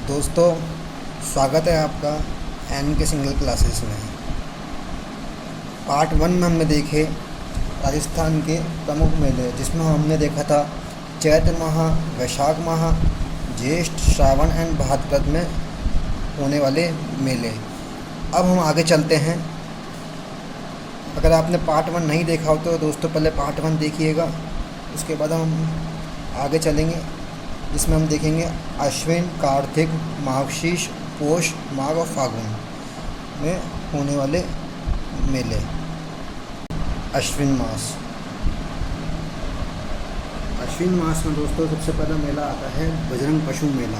दोस्तों, स्वागत है आपका एन के सिंगल क्लासेस में। पार्ट 1 में हमने देखे राजस्थान के प्रमुख मेले, जिसमें हमने देखा था चैत्र माह, वैशाख माह, ज्येष्ठ, श्रावण एंड भाद्रपद में होने वाले मेले। अब हम आगे चलते हैं। अगर आपने पार्ट 1 नहीं देखा हो तो दोस्तों पहले पार्ट 1 देखिएगा, उसके बाद हम आगे चलेंगे, जिसमें हम देखेंगे अश्विन, कार्तिक, मार्गशीर्ष, पौष, माघ और फागुन में होने वाले मेले। अश्विन मास। अश्विन मास में दोस्तों सबसे पहला मेला आता है बजरंग पशु मेला।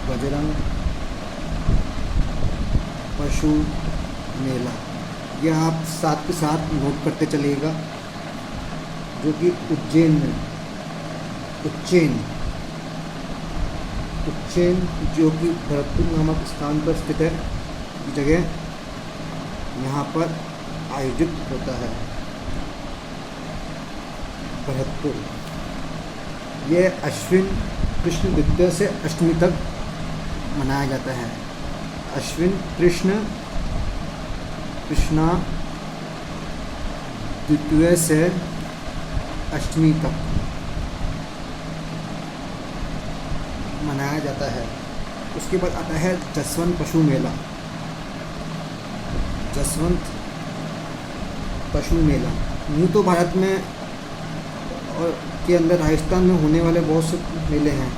बजरंग पशु मेला, यह आप साथ के साथ नोट करते चलिएगा, जो कि उज्जैन में, उज्जैन जो कि भरतपुर नामक स्थान पर स्थित है, जगह यहाँ पर आयोजित होता है। भरतपुर, यह अश्विन कृष्ण द्वितीया से अष्टमी तक मनाया जाता है। अश्विन कृष्णा द्वितीया से अष्टमी तक मनाया जाता है। उसके बाद आता है जसवंत पशु मेला। जसवंत पशु मेला यूँ तो भारत में और के अंदर राजस्थान में होने वाले बहुत से मेले हैं,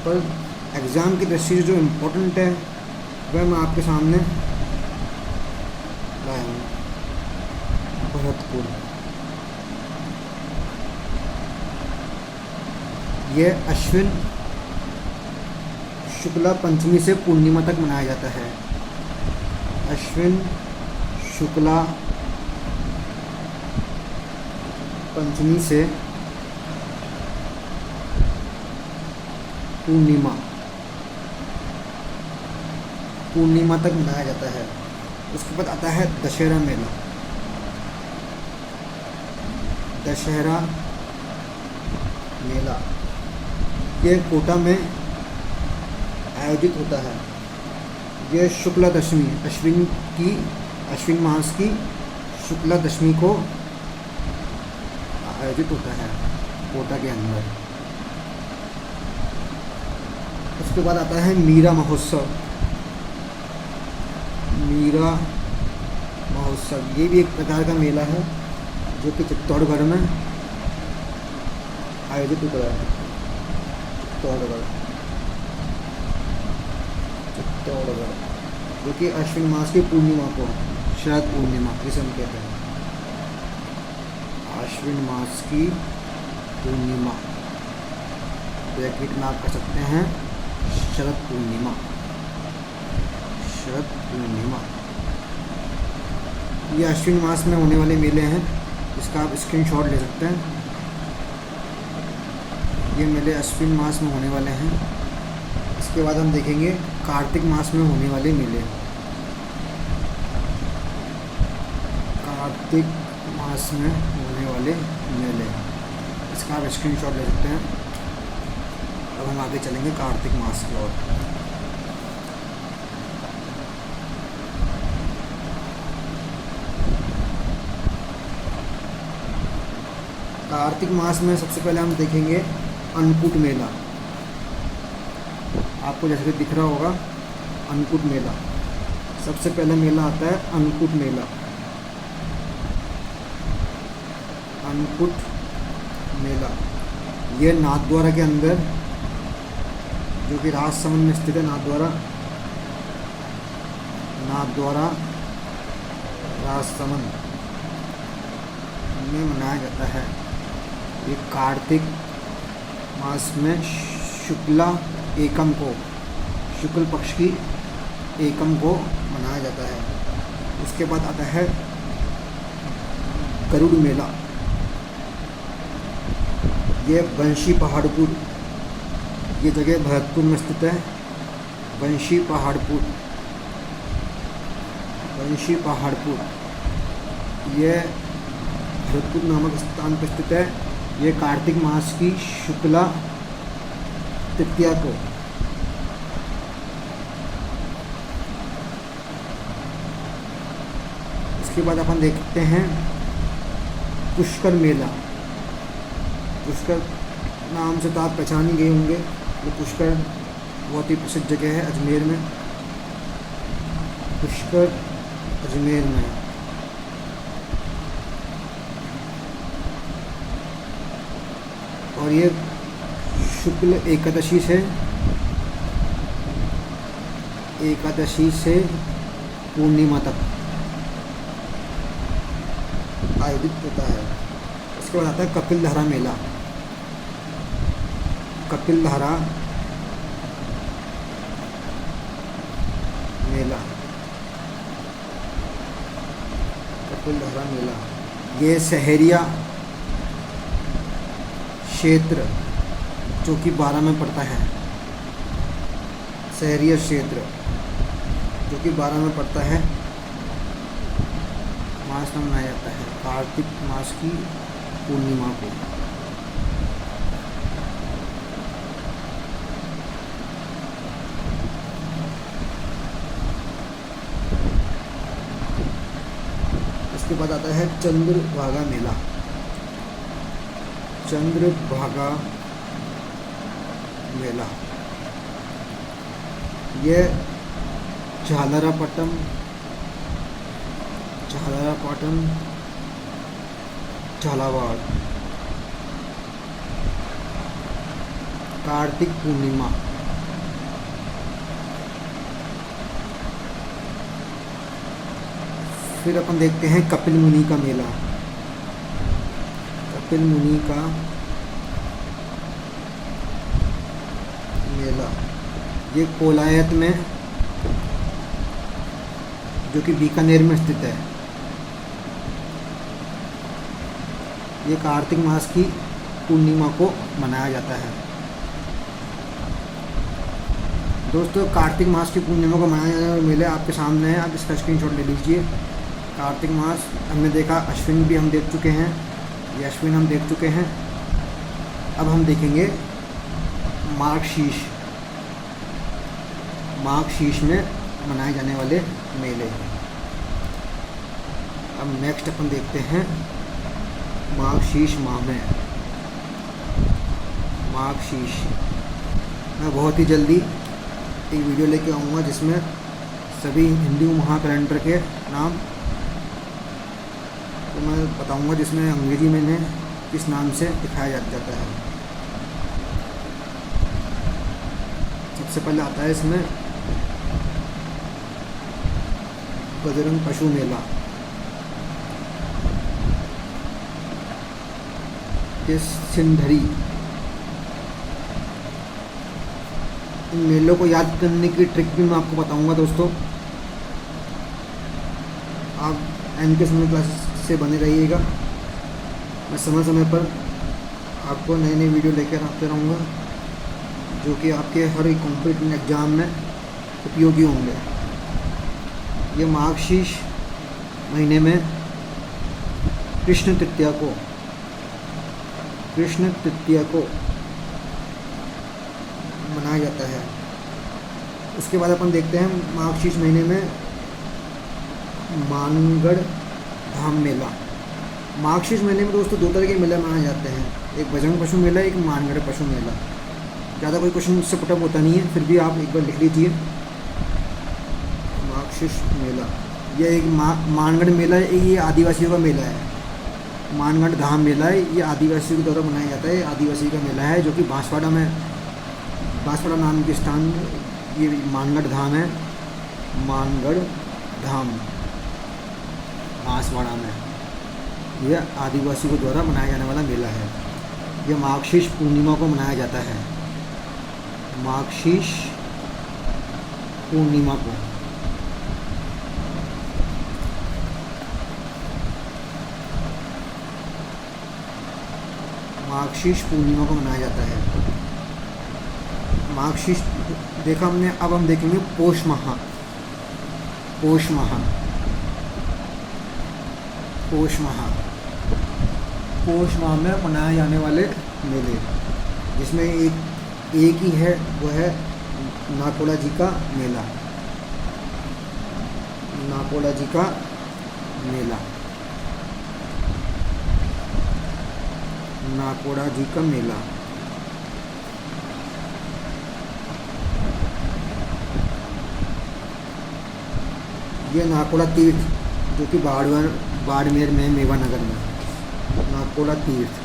पर एग्ज़ाम की दृष्टि से जो इम्पोर्टेंट है वह मैं आपके सामने लाया हूँ। भरतपुर, यह अश्विन शुक्ला पंचमी से पूर्णिमा तक मनाया जाता है। अश्विन शुक्ला पंचमी से पूर्णिमा तक मनाया जाता है। उसके बाद आता है दशहरा मेला। दशहरा मेला ये कोटा में आयोजित होता है। यह शुक्ला दशमी, अश्विन मास की शुक्ला दशमी को आयोजित होता है कोटा के अंदर। उसके बाद आता है मीरा महोत्सव। मीरा महोत्सव ये भी एक प्रकार का मेला है, जो कि चित्तौड़गढ़ में आयोजित होता है। चित्तौड़गढ़, जो कि अश्विन मास की पूर्णिमा को, शरद पूर्णिमा जिसे हम कहते हैं, अश्विन मास की पूर्णिमा, ब्रैकेट में आप कर सकते हैं शरद पूर्णिमा। ये अश्विन मास में होने वाले मेले हैं, इसका आप स्क्रीनशॉट ले सकते हैं। ये मेले अश्विन मास में होने वाले हैं। इसके बाद हम देखेंगे कार्तिक मास में होने वाले मेले। कार्तिक मास में होने वाले मेले, इसका आप स्क्रीनशॉट ले सकते हैं। अब हम आगे चलेंगे कार्तिक मास की ओर। कार्तिक मास में सबसे पहले हम देखेंगे अन्नकूट मेला। आपको जैसे कि दिख रहा होगा अन्नकूट मेला। सबसे पहले मेला आता है अन्नकूट मेला। अन्नकूट मेला ये नाथद्वारा के अंदर, जो कि राजसमंद में स्थित है, नाथद्वारा राजसमंद में मनाया जाता है। ये कार्तिक मास में शुक्ल पक्ष की एकम को मनाया जाता है। उसके बाद आता है गरुड़ मेला। ये बंशी पहाड़पुर, ये जगह भरतपुर में स्थित है। बंशी पहाड़पुर, ये भरतपुर नामक स्थान पर स्थित है। ये कार्तिक मास की शुक्ला तृतीया को इसके बाद अपन देखते हैं पुष्कर मेला। पुष्कर नाम से तो आप पहचान ही गए होंगे। ये पुष्कर बहुत ही प्रसिद्ध जगह है अजमेर में। पुष्कर अजमेर में और ये शुक्ल एकादशी से पूर्णिमा तक आयोजित होता है। इसके बाद आता है कपिलधारा मेला। कपिलधारा मेला, कपिलधारा मेला ये सहरिया क्षेत्र जो कि 12 में पड़ता है। सहरिया क्षेत्र जो कि 12 में पड़ता है मास में मनाया जाता है कार्तिक मास की पूर्णिमा को। इसके बाद आता है चंद्रभागा मेला। चंद्रभागा मेला यह झालरापाटन झालावाड़ कार्तिक पूर्णिमा फिर अपन देखते हैं कपिल मुनि का मेला। कपिल मुनि का मेला ये कोलायत में जो कि बीकानेर में स्थित है। ये कार्तिक मास की पूर्णिमा को मनाया जाता है। दोस्तों कार्तिक मास की पूर्णिमा को मनाया जाने वाला मेला आपके सामने है, आप इसका स्क्रीनशॉट ले लीजिए। कार्तिक मास हमने देखा, अश्विन भी हम देख चुके हैं, ये अश्विन हम देख चुके हैं। अब हम देखेंगे मार्गशीर्ष में मनाए जाने वाले मेले। अब नेक्स्ट अपन देखते हैं मार्गशीर्ष माह में। मार्गशीर्ष मैं बहुत ही जल्दी एक वीडियो लेके आऊँगा जिसमें सभी हिंदू माह कैलेंडर के नाम तो मैं बताऊँगा, जिसमें अंग्रेजी में इन्हें किस नाम से दिखाया जाता है। सबसे पहले आता है इसमें बजरंग पशु मेला। ये सिंधरी। इन मेलों को याद करने की ट्रिक भी मैं आपको बताऊंगा दोस्तों। आप NK समय क्लासेस से बने रहिएगा। मैं समय समय पर आपको नए नए वीडियो लेकर आते रहूँगा जो कि आपके हर एक कॉम्पिटिटिव एग्ज़ाम में उपयोगी होंगे। ये मार्गशीर्ष महीने में कृष्ण तृतीया को मनाया जाता है। उसके बाद अपन देखते हैं मार्गशीर्ष महीने में मानगढ़ धाम मेला। मार्गशीर्ष महीने में दोस्तों 2 तरह के मेले मनाए जाते हैं, एक बजरंग पशु मेला, एक मानगढ़ पशु मेला। ज़्यादा कोई क्वेश्चन मुझसे पुटअप होता नहीं है, फिर भी आप एक बार लिख लीजिए। मार्गशीर्ष मेला यह एक मानगढ़ मेला है, ये आदिवासियों का मेला है। मानगढ़ धाम मेला है, ये आदिवासियों के द्वारा मनाया जाता है। आदिवासी का मेला है जो कि बांसवाड़ा नाम के स्थान में ये मानगढ़ धाम है। मानगढ़ धाम बांसवाड़ा में यह आदिवासी के द्वारा मनाया जाने वाला मेला है। यह मार्गशीर्ष पूर्णिमा को मनाया जाता है। मार्गशीर्ष पूर्णिमा को मनाया जाता है। मार्गशीर्ष देखा हमने। अब हम देखेंगे पौष माह। पौष माह में मनाए जाने वाले मेले, जिसमें एक ही है, वो है नाकोड़ा जी का मेला। नाकोड़ा जी का मेला, नाकोड़ा जी का मेला। ये नाकोड़ा तीर्थ, जो कि बाड़मेर में, मेवानगर में, नाकोड़ा तीर्थ,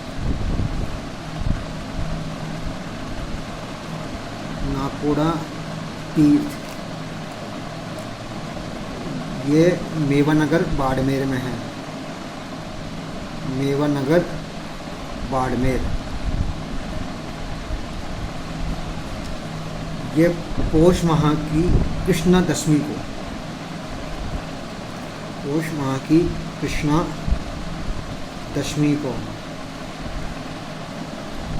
नाकोड़ा तीर्थ, ये मेवानगर बाड़मेर में है। मेवानगर बाड़मेर। ये पौष माह की कृष्णा दशमी को, पौष माह की कृष्णा दशमी को।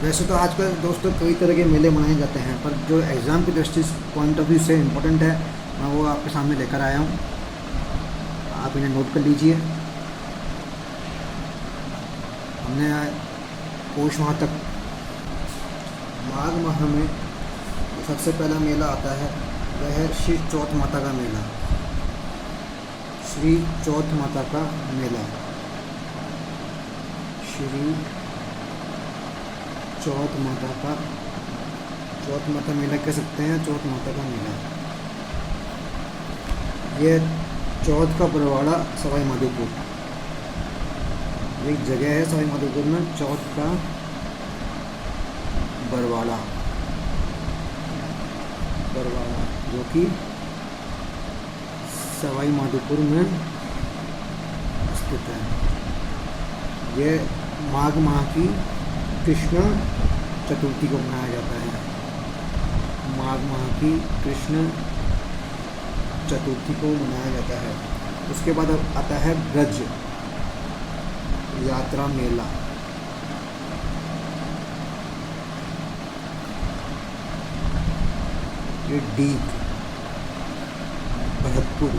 वैसे तो आजकल दोस्तों कई तरह के मेले मनाए जाते हैं, पर जो एग्ज़ाम की दृष्टि पॉइंट ऑफ व्यू से इम्पोर्टेंट है, मैं वो आपके सामने लेकर आया हूँ। आप इन्हें नोट कर लीजिए। हमने पौष माह तक, माघ माह में सबसे पहला मेला आता है, वह है श्री चौथ माता का मेला। श्री चौथ माता का मेला, श्री चौथ माता का, चौथ माता मेला कह सकते हैं, चौथ माता का मेला। ये चौथ का बरवाड़ा सवाई माधोपुर, एक जगह है सवाई माधोपुर में, चौथ का बरवाड़ा, बरवाड़ा, जो कि सवाई माधोपुर में स्थित है। ये माघ माह की कृष्ण चतुर्थी को मनाया जाता है। माघ माह की कृष्ण चतुर्थी को मनाया जाता है। उसके बाद अब आता है ब्रज यात्रा मेला। ये डीग भरतपुर,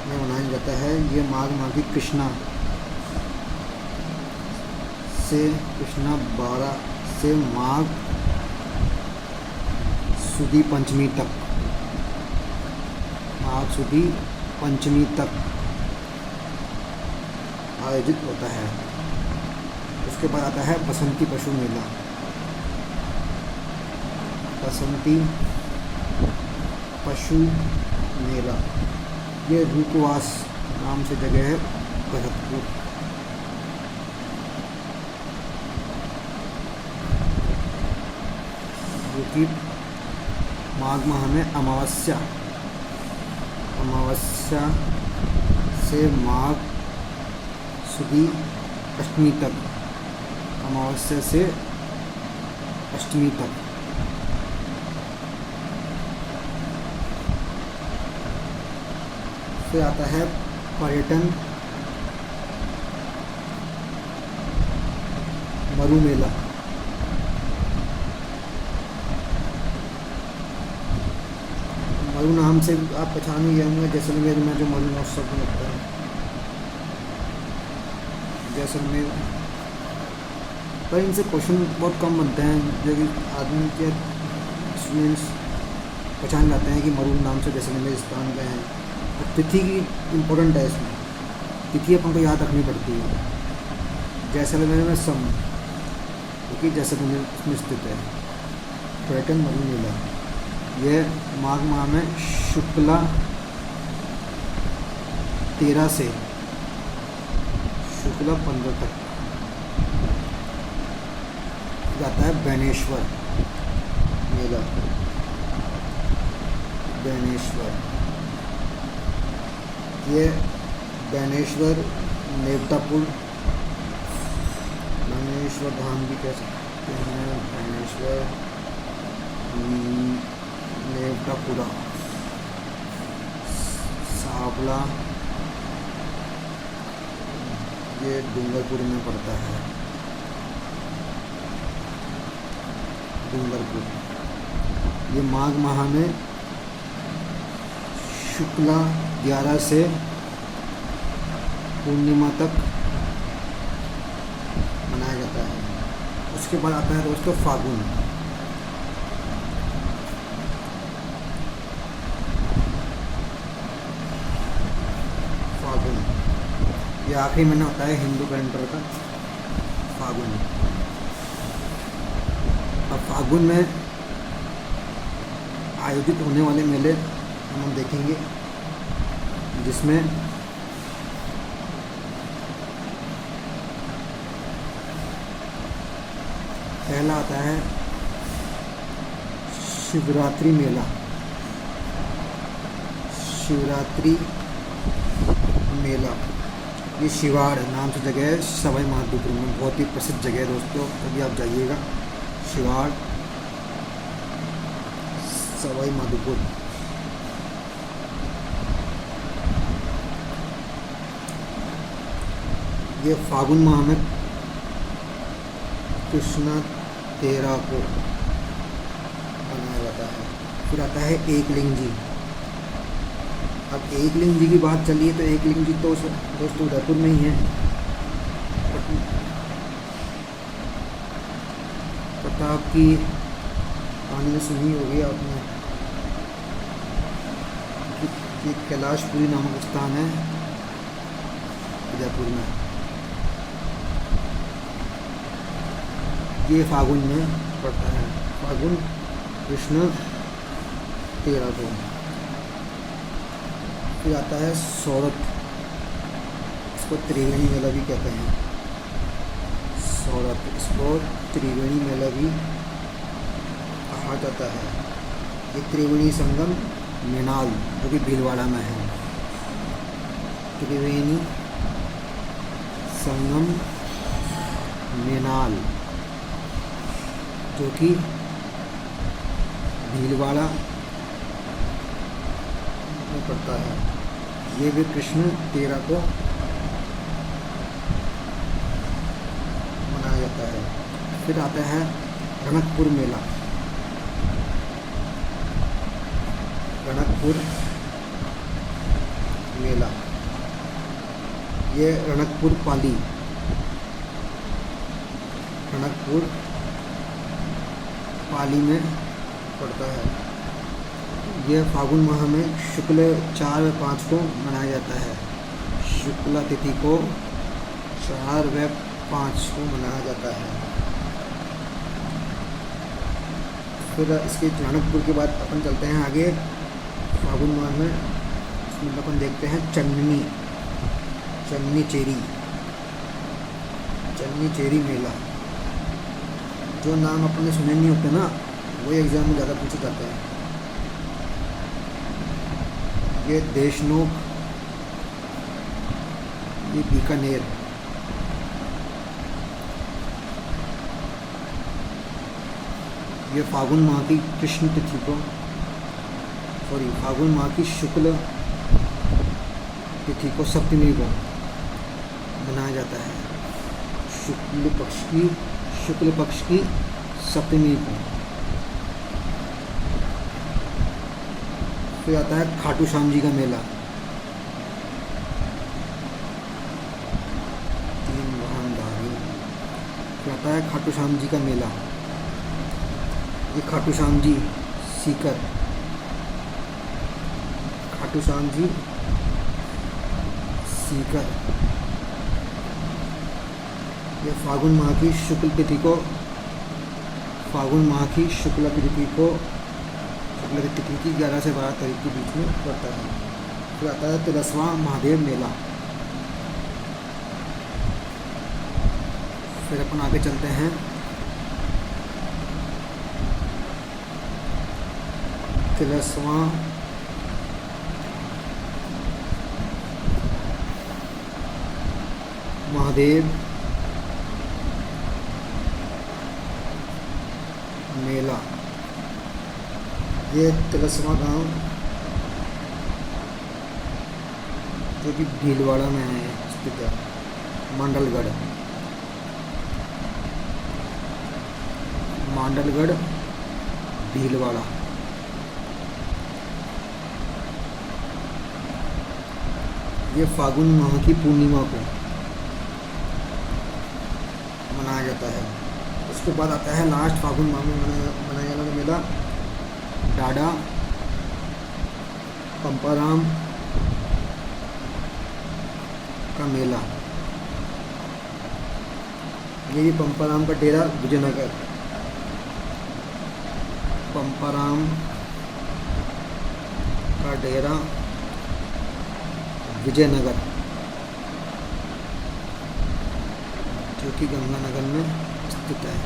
में मनाया जाता है। ये माघ माह की कृष्णा से, कृष्णा 12 से माघ सुदी पंचमी तक, माघ सुदी पंचमी तक आयोजित होता है। उसके बाद आता है बसंती पशु मेला। बसंती पशु मेला, ये रूपवास नाम से जगह है भरतपुर। जो कि माघ माह में अमावस्या, अमावस्या से माघ सुदी अष्टमी तक, अमावस्या से अष्टमी तक। फिर आता है पर्यटन मरु मेला। मरु नाम से आप पहचान ही गए होंगे, जैसलमेर में जो मरु महोत्सव लगता है, जैसलमेर। पर इनसे क्वेश्चन बहुत कम बनते हैं, जो कि आदमी के स्टूडेंट्स पहचान जाते हैं कि मरु नाम से जैसलमेर स्थान पे हैं। और तिथि की इम्पोर्टेंट है इसमें, तिथि अपन को याद रखनी पड़ती है। जैसलमेर में सम, क्योंकि जैसलमेर में स्थित है। पर्यटन मरु मेला, यह माघ माह में शुक्ला 13 से शुक्ला 15 तक जाता है। बैनेश्वर मेला, बैनेश्वर, ये बैनेश्वर नेवतापुर, बैनेश्वर धाम भी कह सकते हैं, बैनेश्वर नेवतापुरा, सावला, ये डूंगरपुर में पड़ता है। डूंगरपुर, ये माघ माह में शुक्ला 11 से पूर्णिमा तक मनाया जाता है। उसके बाद आता है दोस्तों फागुन। फागुन ये आखिरी महीना होता है हिंदू कैलेंडर का, फागुन। अब फागुन में आयोजित होने वाले मेले हम देखेंगे, जिसमें पहला आता है शिवरात्रि मेला। शिवरात्रि मेला ये शिवाड़ नाम से जगह है सवाई माधोपुर में, बहुत ही प्रसिद्ध जगह है दोस्तों, कभी आप जाइएगा। शिवाड़ सवाई माधोपुर। ये फागुन माह में कृष्णा 13 को मनाया जाता है। फिर आता है एकलिंग जी। अब एकलिंग जी की बात चली है तो एकलिंग जी तो दोस्तों उदयपुर में ही है। प्रताप की कहानी में सुनी होगी आपने कि कैलाशपुरी नामक स्थान है उदयपुर में। ये फागुन में पड़ता है, फागुन कृष्ण 13 को। फिर आता है सौरथ, इसको त्रिवेणी मेला भी कहते हैं। सौरथ, इसको त्रिवेणी मेला भी कहा जाता है। ये त्रिवेणी संगम मेनाल जो कि भीलवाड़ा में है। त्रिवेणी संगम मेनाल जो कि भीलवाड़ा में पड़ता है। ये भी कृष्ण 13 को मनाया जाता है। फिर आता है रणकपुर मेला। रणकपुर मेला ये रणकपुर पाली, रणकपुर पाली में पड़ता है। यह फागुन माह में शुक्ल 4 व 5 को मनाया जाता है। शुक्ला तिथि को 4 व 5 को मनाया जाता है। फिर इसके रणकपुर के बाद अपन चलते हैं आगे फागुन माह में। इसमें अपन देखते हैं चन्नी चेरी, चन्नी चेरी मेला। जो नाम अपने सुने नहीं होते ना, वही एग्ज़ाम में ज़्यादा पूछे जाते हैं। ये देशनोक, ये बीकानेर। ये फागुन माह की कृष्ण तिथि को, फागुन माह की शुक्ल तिथि को सप्तमी को मनाया जाता है। शुक्ल पक्ष की सप्तमी को। फिर आता है खाटू श्याम जी का मेला। 3 वाहन धारी। फिर आता है खाटू श्याम जी का मेला। ये खाटू श्याम जी सीकर, खाटू श्याम जी सीकर। ये फागुन माह की शुक्ल तिथि को, फागुन माह की शुक्ल तिथि को, शुक्ल तिथि की 11 से 12 तारीख के बीच में पड़ता है। फिर आता है तिलस्वा महादेव मेला। फिर अपन आगे चलते हैं तिलस्वा महादेव मेला। ये तिलस्वा गांव जो कि भीलवाड़ा में है स्थित है, मांडलगढ़ भीलवाड़ा। ये फागुन माह की पूर्णिमा को मनाया जाता है। उसके बाद आता है लास्ट फागुन माह में मनाया जाने वाला मेला डाडा पंपाराम का मेला। ये भी पंपाराम का डेरा विजयनगर, पंपाराम का डेरा विजयनगर, जो कि गंगानगर में स्थित है।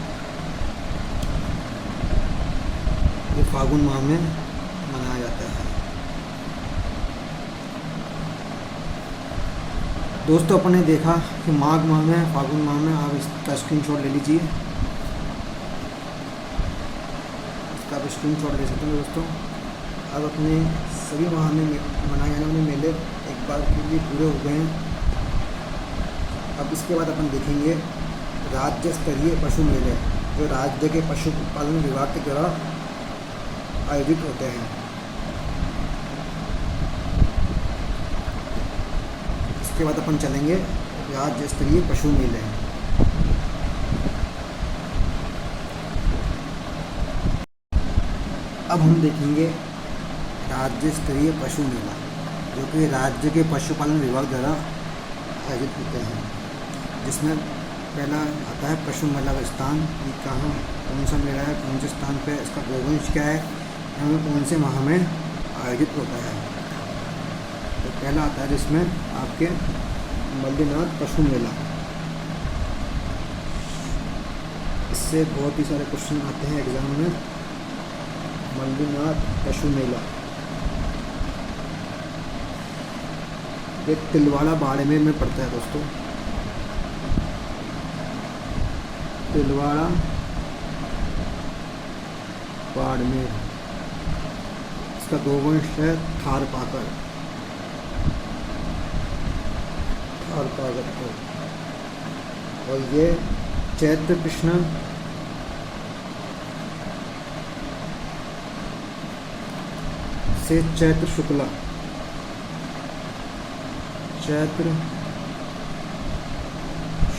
ये फागुन माह में मनाया जाता है। दोस्तों अपन ने देखा कि माघ माह में, फागुन माह में, आप इसका स्क्रीनशॉट ले लीजिए, इसका आप स्क्रीनशॉट ले सकते हैं दोस्तों। अब अपने सभी माह में मनाए जाने वाले मेले एक बार के लिए पूरे हो गए हैं। अब इसके बाद अपन देखेंगे राज्य स्तरीय पशु मेले, जो राज्य के पशुपालन विभाग के द्वारा आयोजित होते हैं। इसके बाद अपन चलेंगे राज्य स्तरीय पशु मेले। अब हम देखेंगे राज्य स्तरीय पशु मेला, जो कि राज्य के पशुपालन विभाग द्वारा आयोजित होते हैं। जिसमें पहला आता है पशु मेला का स्थान, ये कहाँ कौन सा मेला है, कौन से स्थान पे, इसका गोवंश क्या है, एवं कौन से माह में आयोजित होता है। तो पहला आता है जिसमें आपके मल्लीनाथ पशु मेला। इससे बहुत ही सारे क्वेश्चन आते हैं एग्जाम में। मल्लीनाथ पशु मेला ये तिलवाड़ा बाड़मेर में पड़ता है दोस्तों। तिलवाड़ा बाड़मेर। इसका गोवंश है थारपाकर को, और ये चैत्र कृष्ण से चैत्र शुक्ला, चैत्र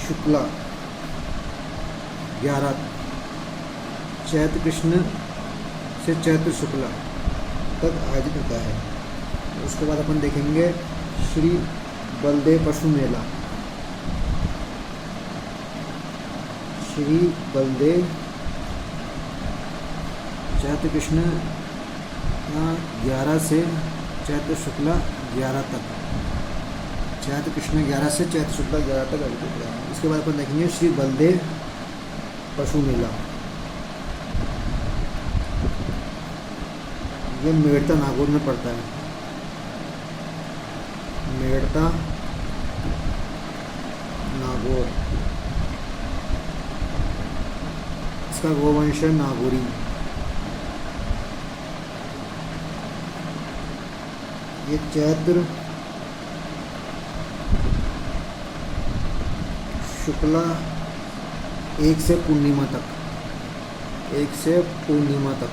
शुक्ला 11, चैत्र कृष्ण से चैत्र शुक्ला तक आयोजित होता है। उसके बाद अपन देखेंगे श्री बलदेव पशु मेला। श्री बलदेव चैत्र कृष्ण 11 से चैत्र शुक्ला 11 तक, चैत्र कृष्ण 11 से चैत्र शुक्ला 11 तक आयोजित होता है। इसके बाद अपन देखेंगे श्री बलदेव पशु मेला। ये मेड़ता नागौर में पड़ता है। मेड़ता नागौर। इसका गोवंश है नागौरी। ये चैत्र शुक्ला 1 से पूर्णिमा तक, 1 से पूर्णिमा तक।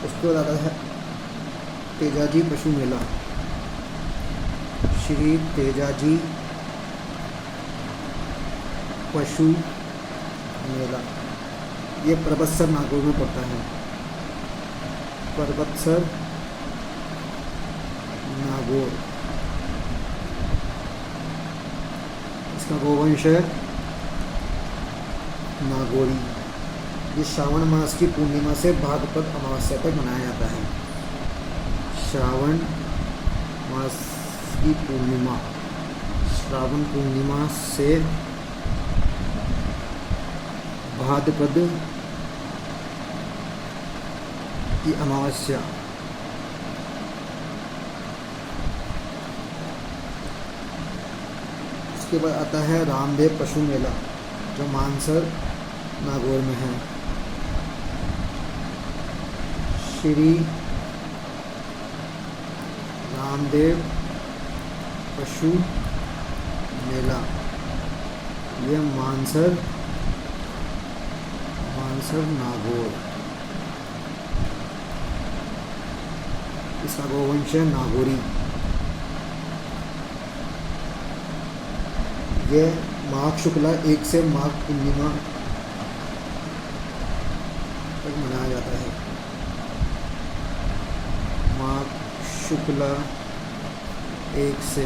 उसके बाद आता है तेजाजी पशु मेला। श्री तेजाजी पशु मेला। ये परबतसर नागौर में पड़ता है। परबतसर नागौर। इसका गोवंश है नागौरी। ये श्रावण मास की पूर्णिमा से भाद्रपद अमावस्या तक मनाया जाता है। श्रावण मास की पूर्णिमा, श्रावण पूर्णिमा से भाद्रपद की अमावस्या। उसके बाद आता है रामदेव पशु मेला, जो मानसर नागौर में है। श्री रामदेव पशु मेला। ये मानसर नागौर। इसका गोवंश है नागौरी। ये माघ शुक्ला 1 से माघ पूर्णिमा तक मनाया जाता है। माघ शुक्ला 1 से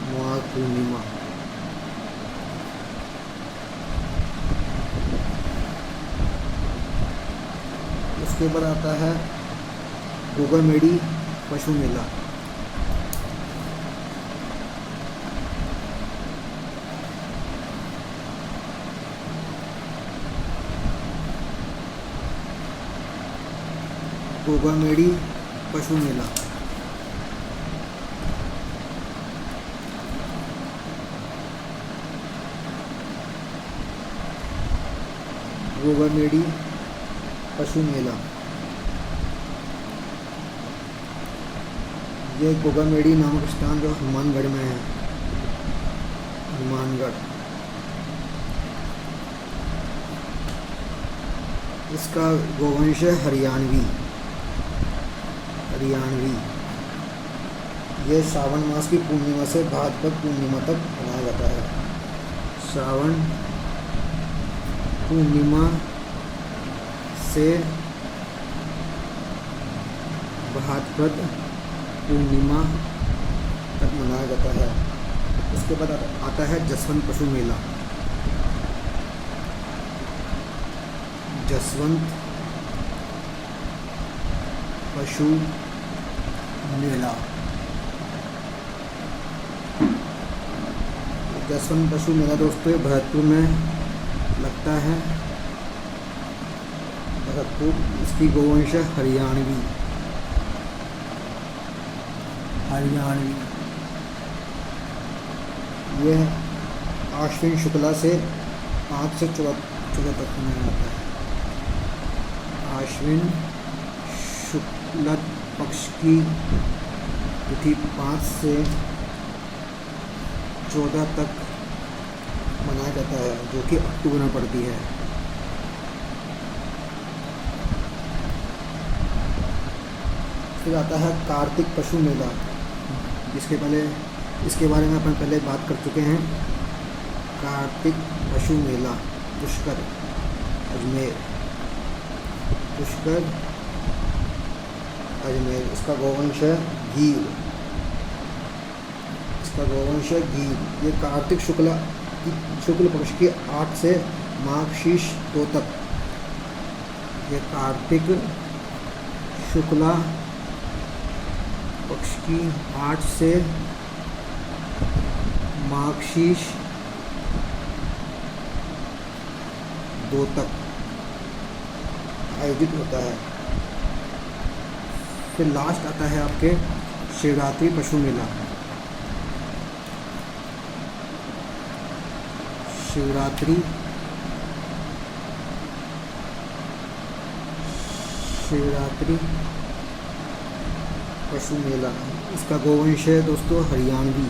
माघ पूर्णिमा। उसके बाद आता है गोगामेडी पशु मेला। गोगामेडी पशु मेला गोगामेडी पशु मेला। ये गोगामेडी नामक स्थान जो हनुमानगढ़ में है, हनुमानगढ़। इसका गोवंश है हरियाणवी। ये श्रावण मास की पूर्णिमा से भाद्रपद पूर्णिमा तक मनाया जाता है। श्रावण पूर्णिमा से भाद्रपद पूर्णिमा तक मनाया जाता है। उसके बाद आता है जसवंत पशु मेला। जसवंत पशु मेला। जसवंत पशु मेला दोस्तों भरतपुर में लगता है। भरतपुर। इसकी गोवंश है हरियाणवी। यह आश्विन शुक्ला से 5 से 14 तक में आता है। आश्विन शुक्ल पक्ष की तिथि 5 से 14 तक मनाया जाता है, जो कि अक्टूबर में पड़ती है। फिर आता है कार्तिक पशु मेला, इसके बारे में अपन पहले बात कर चुके हैं। कार्तिक पशु मेला पुष्कर अजमेर। इसका गोवंश है गीर। ये कार्तिक शुक्ल पक्ष के 8 से माघशीष 2 तक। ये कार्तिक शुक्ला पक्ष की 8 से माघशीष 2 तक आयोजित होता है। फिर लास्ट आता है आपके शिवरात्रि पशु मेला। शिवरात्रि पशु मेला। इसका गोवंश है दोस्तों हरियाणवी।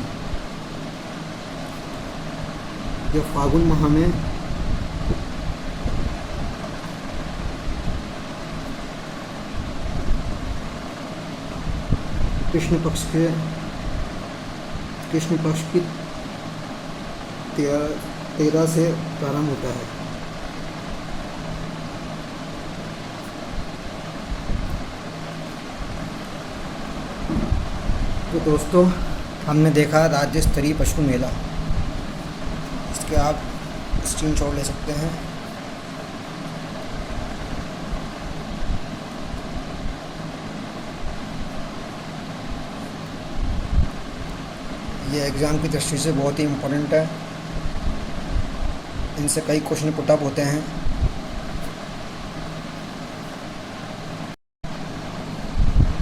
ये फागुन माह में कृष्ण पक्ष की 13 से प्रारंभ होता है। तो दोस्तों हमने देखा राज्य स्तरीय पशु मेला। इसके आप स्क्रीनशॉट ले सकते हैं। ये एग्ज़ाम की दृष्टि से बहुत ही इम्पोर्टेंट है। इनसे कई क्वेश्चन पुट अप होते हैं।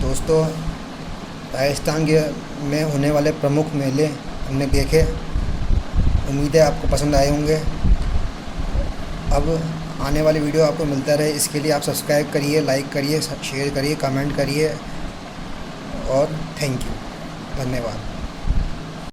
दोस्तों राजस्थान के में होने वाले प्रमुख मेले हमने देखे। उम्मीद है आपको पसंद आए होंगे। अब आने वाली वीडियो आपको मिलता रहे, इसके लिए आप सब्सक्राइब करिए, लाइक करिए, शेयर करिए, कमेंट करिए और थैंक यू, धन्यवाद।